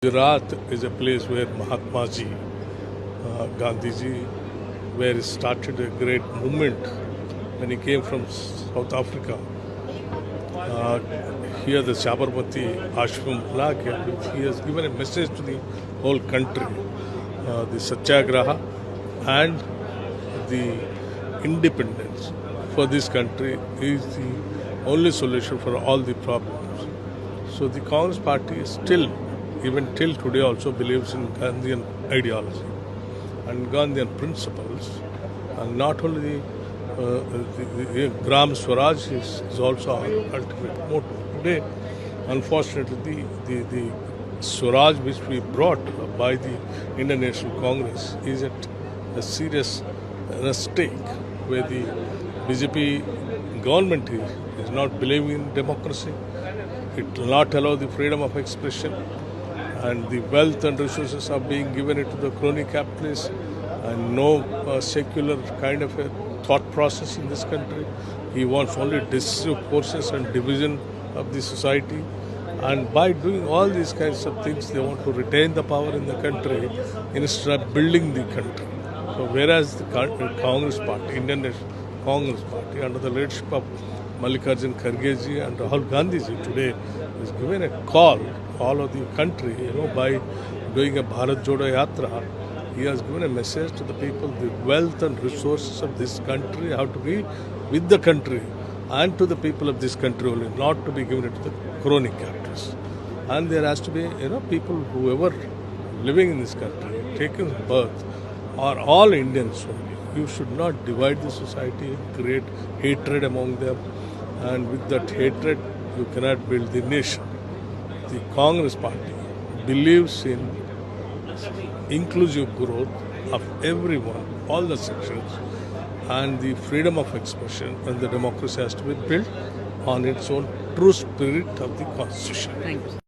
Gujarat is a place where Mahatma Ji, Gandhi Ji, where he started a great movement when he came from South Africa. Here the Sabarmati Ashram, he has given a message to the whole country. The Satyagraha and the independence for this country is the only solution for all the problems. So the Congress party is still, even till today, also believes in Gandhian ideology and Gandhian principles. And not only the Gram Swaraj is also our ultimate motto. Today, unfortunately, the Swaraj which we brought by the Indian National Congress is at a serious stake, where the BJP government is not believing in democracy. It will not allow the freedom of expression, and the wealth and resources are being given to the crony capitalists, and no secular kind of a thought process in this country. He wants only decisive forces and division of the society, and by doing all these kinds of things, they want to retain the power in the country instead of building the country. So whereas the Congress Party, Indian National Congress Party, under the leadership of Mallikarjun Kharge ji and Rahul Gandhi ji today is given a call all of the country, by doing a Bharat Jodo Yatra. He has given a message to the people: the wealth and resources of this country have to be with the country and to the people of this country only, not to be given it to the crony capitalists. And there has to be, people, whoever living in this country, taking birth, are all Indians only. You should not divide the society, create hatred among them, and with that hatred, you cannot build the nation. The Congress Party believes in inclusive growth of everyone, all the sections, and the freedom of expression, and the democracy has to be built on its own true spirit of the Constitution. Thank you.